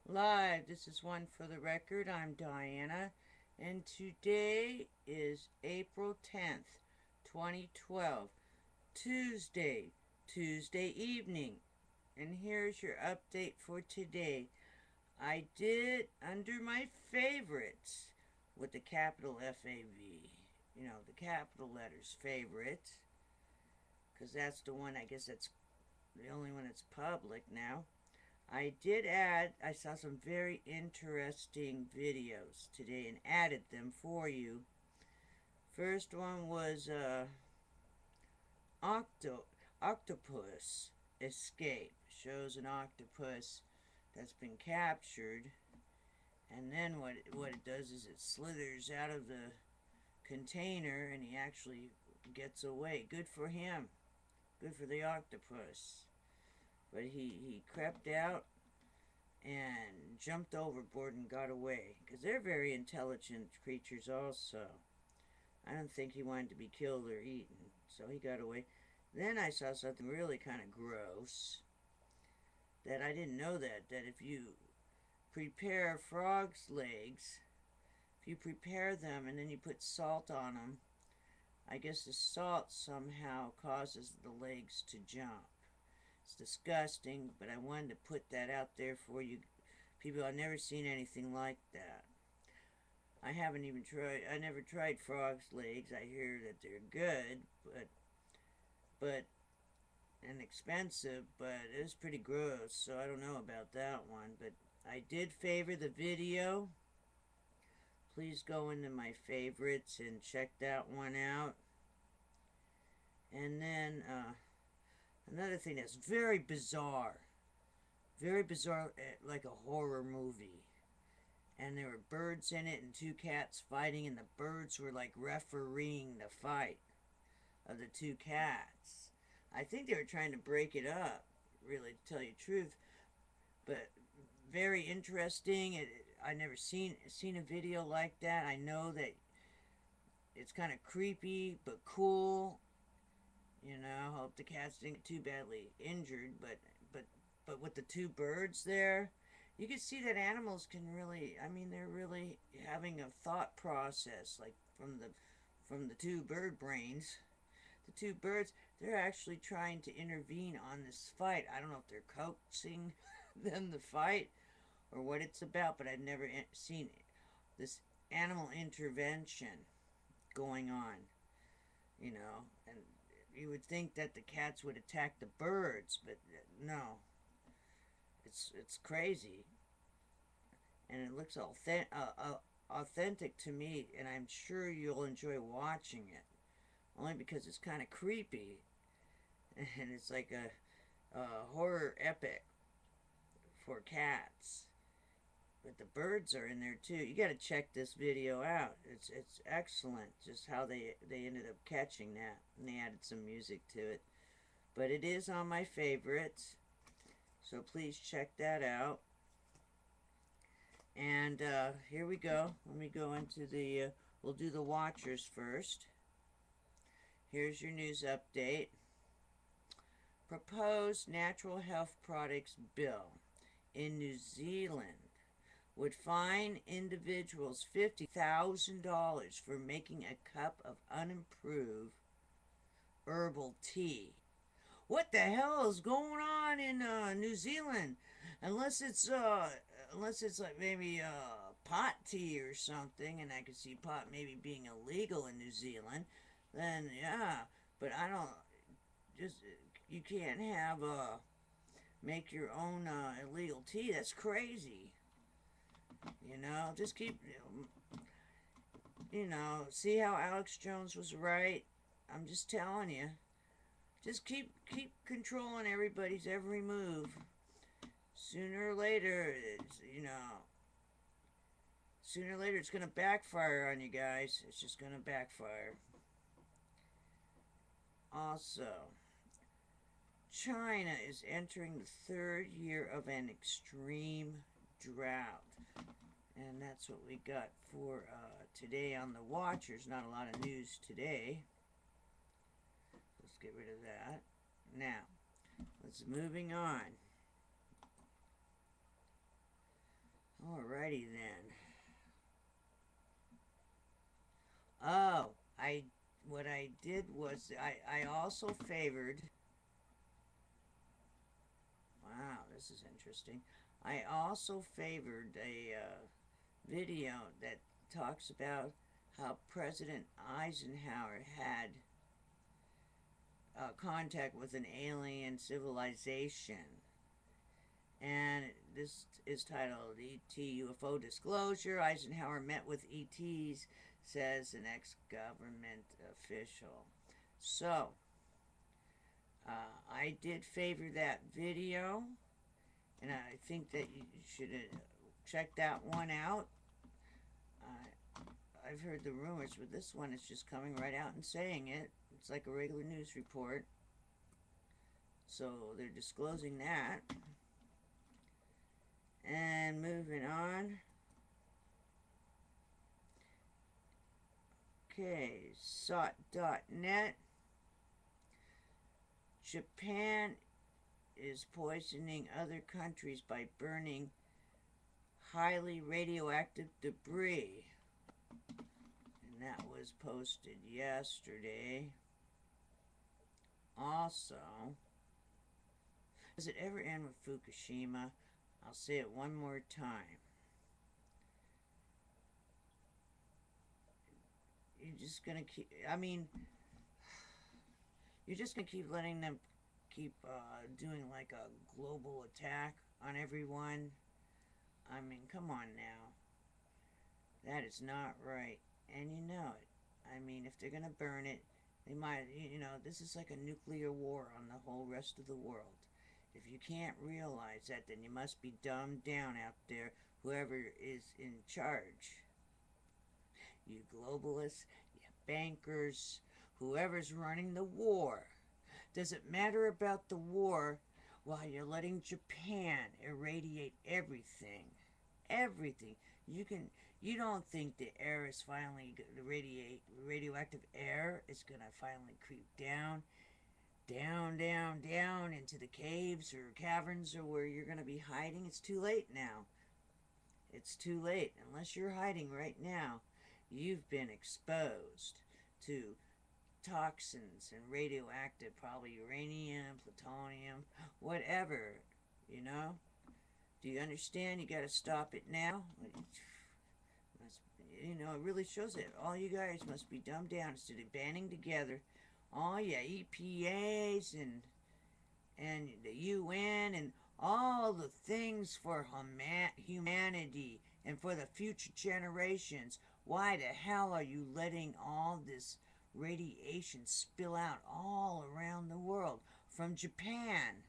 Live. This is One for the Record. I'm Diana, and today is April 10th, 2012, Tuesday evening. And here's your update for today. I did under my favorites with the capital FAV, the capital letters favorite, because that's the one, I guess that's the only one that's public now. I saw some very interesting videos today and added them for you. First one was octopus escape. Shows an octopus that's been captured, and then what it does is it slithers out of the container and he actually gets away. Good for him. Good for the octopus. But he crept out and jumped overboard and got away, because they're very intelligent creatures also. I don't think he wanted to be killed or eaten, so he got away. Then I saw something really kind of gross, that I didn't know that if you prepare frogs' legs, if you prepare them and then you put salt on them, I guess the salt somehow causes the legs to jump. It's disgusting, but I wanted to put that out there for you people. I've never seen anything like that. I never tried frog's legs. I hear that they're good, but and expensive, but it was pretty gross, so I don't know about that one. But I did favor the video. Please go into my favorites and check that one out. And then another thing that's very bizarre, like a horror movie. And there were birds in it and two cats fighting, and the birds were like refereeing the fight of the two cats. I think they were trying to break it up, really, to tell you the truth. But very interesting. I never seen a video like that. I know that it's kind of creepy but cool. Hope the cats didn't get too badly injured. But with the two birds there, you can see that animals can really. I mean, they're really having a thought process, like from the two bird brains. The two birds, they're actually trying to intervene on this fight. I don't know if they're coaxing them to fight or what it's about, but I've never seen this animal intervention going on, and you would think that the cats would attack the birds, but no, it's crazy, and it looks authentic to me, and I'm sure you'll enjoy watching it, only because it's kind of creepy, and it's like a horror epic for cats. But the birds are in there too. You got to check this video out. It's excellent. Just how they ended up catching that, and they added some music to it. But it is on my favorites, so please check that out. And here we go. Let me go into the. We'll do the watchers first. Here's your news update. Proposed natural health products bill in New Zealand would fine individuals $50,000 for making a cup of unimproved herbal tea. What the hell is going on in New Zealand? Unless it's like maybe pot tea or something, and I could see pot maybe being illegal in New Zealand. Then yeah, but I don't just you can't have make your own illegal tea. That's crazy. Just keep, see how Alex Jones was right. I'm just telling you. Just keep controlling everybody's every move. Sooner or later, it's gonna backfire on you guys. It's just gonna backfire. Also, China is entering the third year of an extreme drought. And that's what we got for today on the Watchers. Not a lot of news today. Let's get rid of that. Now, let's moving on. Alrighty then. Oh, what I did was I also favored. Wow, this is interesting. I also favored a video that talks about how President Eisenhower had contact with an alien civilization. And this is titled ET UFO Disclosure. Eisenhower met with ETs, says an ex-government official. So, I did favor that video, and I think that you should check that one out. I've heard the rumors, but this one is just coming right out and saying it. It's like a regular news report. So they're disclosing that. And moving on. Okay, SOT.net. Japan is poisoning other countries by burning highly radioactive debris. And that was posted yesterday. Also, does it ever end with Fukushima? I'll say it one more time. You're just gonna keep, you're just gonna keep letting them keep doing like a global attack on everyone. I mean, come on now. That is not right. And you know it. I mean, if they're gonna burn it, they might, this is like a nuclear war on the whole rest of the world. If you can't realize that, then you must be dumbed down out there, whoever is in charge. You globalists, you bankers, whoever's running the war. Does it matter about the war while you're letting Japan irradiate everything? Everything. You don't think the air is finally, the radioactive air is going to finally creep down into the caves or caverns or where you're going to be hiding? It's too late now. It's too late. Unless you're hiding right now, you've been exposed to toxins and radioactive, probably uranium, plutonium, whatever, Do you understand? You got to stop it now. It really shows that all you guys must be dumbed down instead of banding together. Oh yeah, EPAs and the UN and all the things for humanity and for the future generations. Why the hell are you letting all this radiation spill out all around the world from Japan?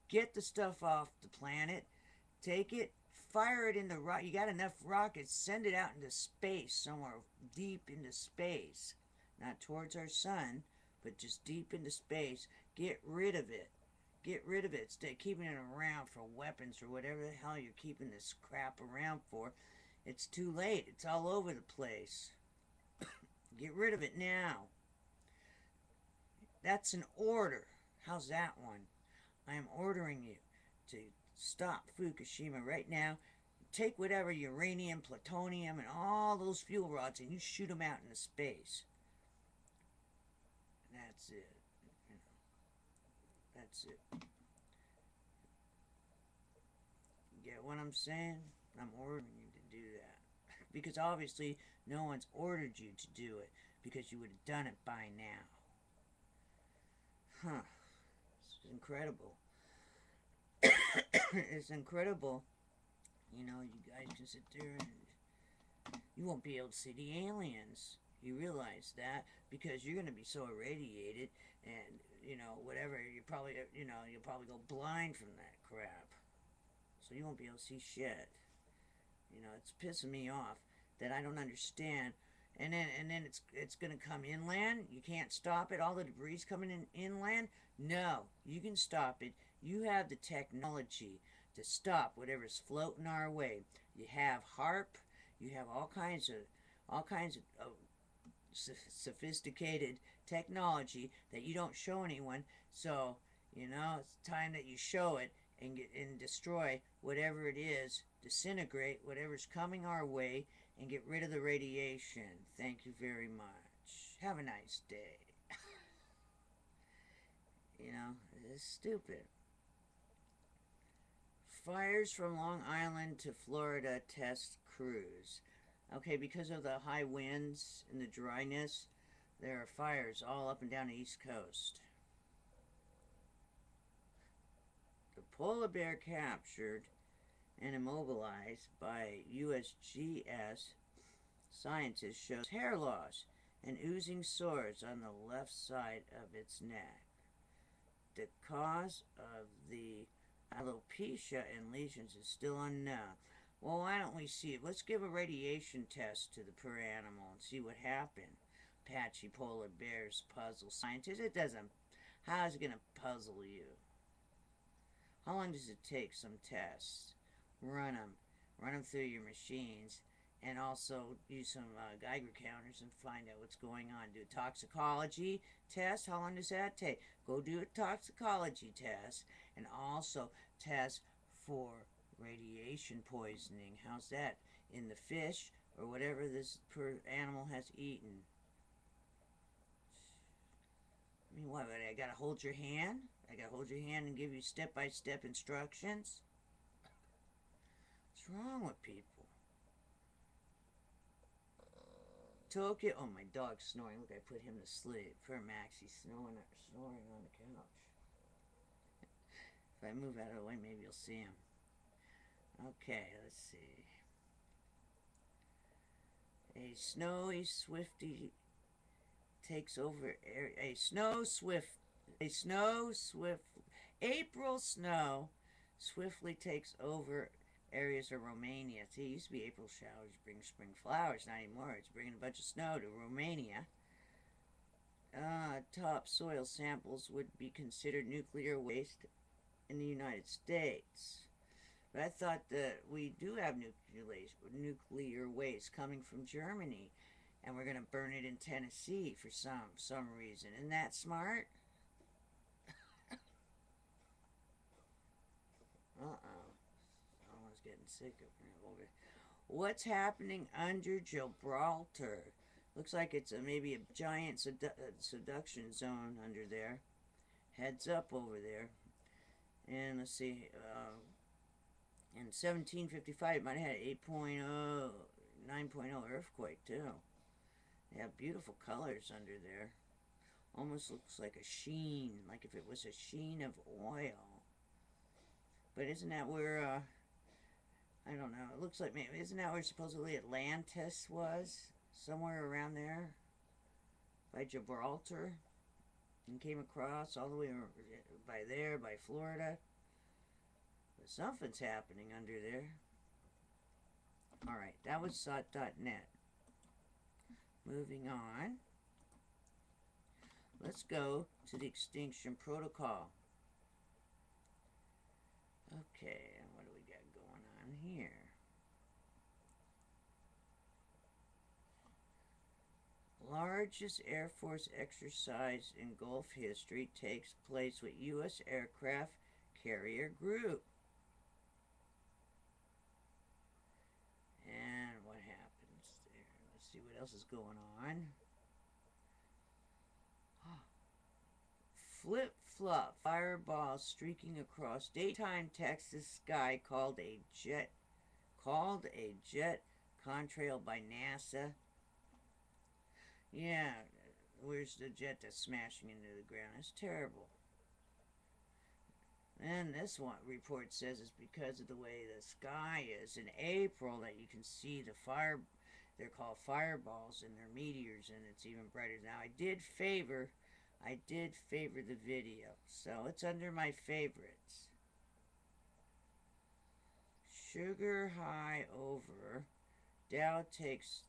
Get the stuff off the planet. Take it, fire it in the rocket. You got enough rockets, send it out into space, somewhere deep into space. Not towards our sun, but just deep into space. Get rid of it. Get rid of it. Instead of keeping it around for weapons or whatever the hell you're keeping this crap around for. It's too late. It's all over the place. Get rid of it now. That's an order. How's that one? I am ordering you to stop Fukushima right now. Take whatever uranium, plutonium, and all those fuel rods and you shoot them out into space. That's it. That's it. Get what I'm saying? I'm ordering you to do that. Because obviously no one's ordered you to do it, because you would have done it by now. Huh. It's incredible. It's incredible. You guys can sit there and you won't be able to see the aliens. You realize that, because you're going to be so irradiated and, whatever, you'll probably go blind from that crap. So you won't be able to see shit. It's pissing me off that I don't understand. And then it's going to come inland. You can't stop it. All the debris coming in inland. No, you can stop it. You have the technology to stop whatever's floating our way. You have HARP. You have all kinds of sophisticated technology that you don't show anyone. So it's time that you show it. and destroy whatever it is, disintegrate whatever's coming our way, and get rid of the radiation. Thank you very much. Have a nice day. You know, it's stupid. Fires from Long Island to Florida test cruise. Okay, because of the high winds and the dryness, there are fires all up and down the East Coast. The polar bear captured and immobilized by USGS scientists shows hair loss and oozing sores on the left side of its neck. The cause of the alopecia and lesions is still unknown. Well, why don't we see it? Let's give a radiation test to the poor animal and see what happened. Patchy polar bears puzzle scientists. It doesn't. How is it going to puzzle you? How long does it take? Some tests. Run them through your machines, and also use some Geiger counters and find out what's going on. Do a toxicology test. How long does that take? Go do a toxicology test, and also test for radiation poisoning. How's that? In the fish or whatever this poor animal has eaten. I mean, what? I gotta hold your hand? I gotta hold your hand and give you step-by-step instructions? What's wrong with people? Tokyo. Oh, my dog's snoring. Look, I put him to sleep. Poor Max, he's snoring on the couch. If I move out of the way, maybe you'll see him. Okay, let's see. A snowy swifty takes over. April snow swiftly takes over areas of Romania. See, it used to be April showers bring spring flowers. Not anymore. It's bringing a bunch of snow to Romania. Topsoil samples would be considered nuclear waste in the United States. But I thought that we do have nuclear waste coming from Germany, and we're going to burn it in Tennessee for some reason. Isn't that smart? Someone's getting sick over here. What's happening under Gibraltar? Looks like it's maybe a giant subduction zone under there. Heads up over there. And let's see, in 1755, it might have had 8.0, 9.0 earthquake, too. They have beautiful colors under there. Almost looks like a sheen, like if it was a sheen of oil. But isn't that where, I don't know, it looks like, maybe, isn't that where supposedly Atlantis was? Somewhere around there? By Gibraltar? And came across all the way by Florida. But something's happening under there. Alright, that was SOT.net. Moving on. Let's go to the Extinction Protocol. Okay, and what do we got going on here? Largest Air Force exercise in Gulf history takes place with U.S. aircraft carrier group. And what happens there? Let's see what else is going on. Flip-flop fireball streaking across daytime Texas sky called a jet contrail by NASA. Yeah, where's the jet that's smashing into the ground? It's terrible. And this one report says it's because of the way the sky is in April that you can see the fire. They're called fireballs and they're meteors, and it's even brighter. Now I did favor the video, so it's under my favorites. Sugar high over. Dow takes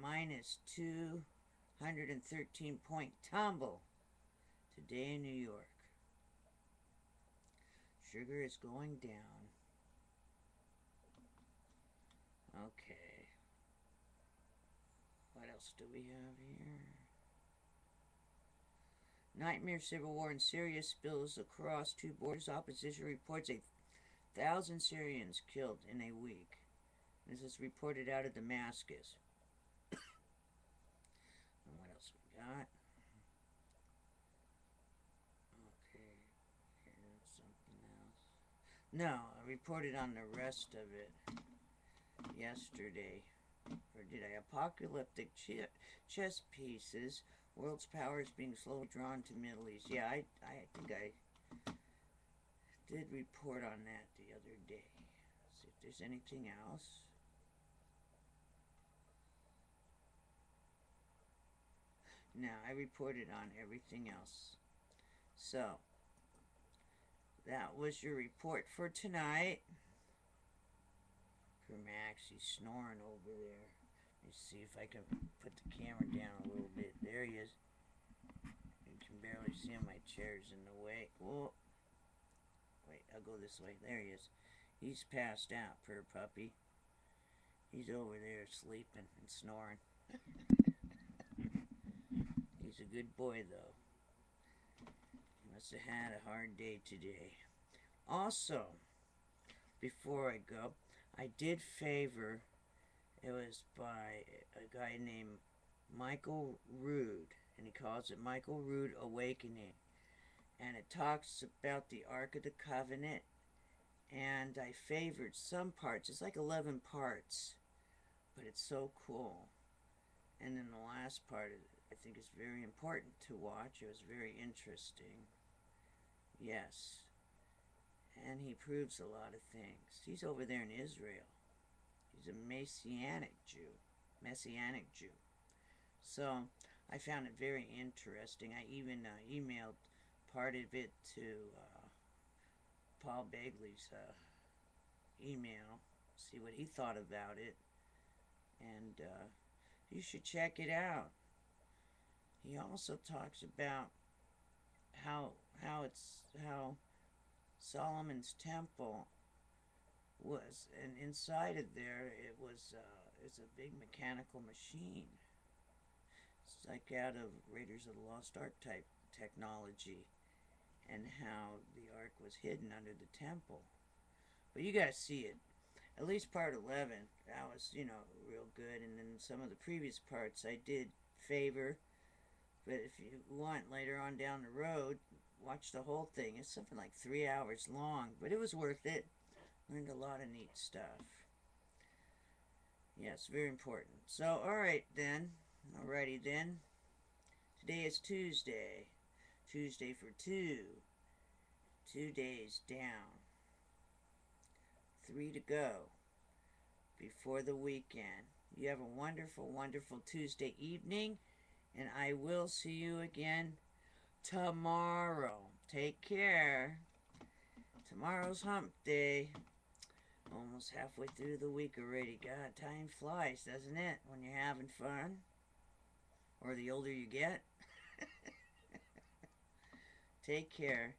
minus 213-point tumble today in New York. Sugar is going down. Okay. What else do we have here? Nightmare civil war in Syria spills across two borders. Opposition reports a 1,000 Syrians killed in a week. This is reported out of Damascus. And what else we got? Okay, here's something else. No, I reported on the rest of it yesterday. Or did I? Apocalyptic chess pieces. World's power is being slowly drawn to Middle East. Yeah, I think I did report on that the other day. Let's see if there's anything else. No, I reported on everything else. So, that was your report for tonight. For Max, he's snoring over there. Let me see if I can put the camera down a little bit. There he is. You can barely see him. My chair's in the way. Whoa. Wait, I'll go this way. There he is. He's passed out, poor puppy. He's over there sleeping and snoring. He's a good boy, though. He must have had a hard day today. Also, before I go, I did favor. It was by a guy named Michael Rood, and he calls it Michael Rood Awakening. And it talks about the Ark of the Covenant, and I favored some parts. It's like 11 parts, but it's so cool. And then the last part, I think, is very important to watch. It was very interesting. Yes. And he proves a lot of things. He's over there in Israel. He's a Messianic Jew. So I found it very interesting. I even emailed part of it to Paul Begley's email, see what he thought about it, and you should check it out. He also talks about how Solomon's temple was, and inside of there it was it's a big mechanical machine. It's like out of Raiders of the Lost Ark type technology, and how the Ark was hidden under the temple. But you gotta see it. At least part 11, that was, real good. And then some of the previous parts I did favor. But if you want later on down the road, watch the whole thing. It's something like 3 hours long, but it was worth it. Learned a lot of neat stuff. Yes, very important. So, alright then. Alrighty then. Today is Tuesday. Tuesday for 2. 2 days down. 3 to go before the weekend. You have a wonderful, wonderful Tuesday evening, and I will see you again tomorrow. Take care. Tomorrow's hump day. Almost halfway through the week already. God, time flies, doesn't it? When you're having fun. Or the older you get. Take care.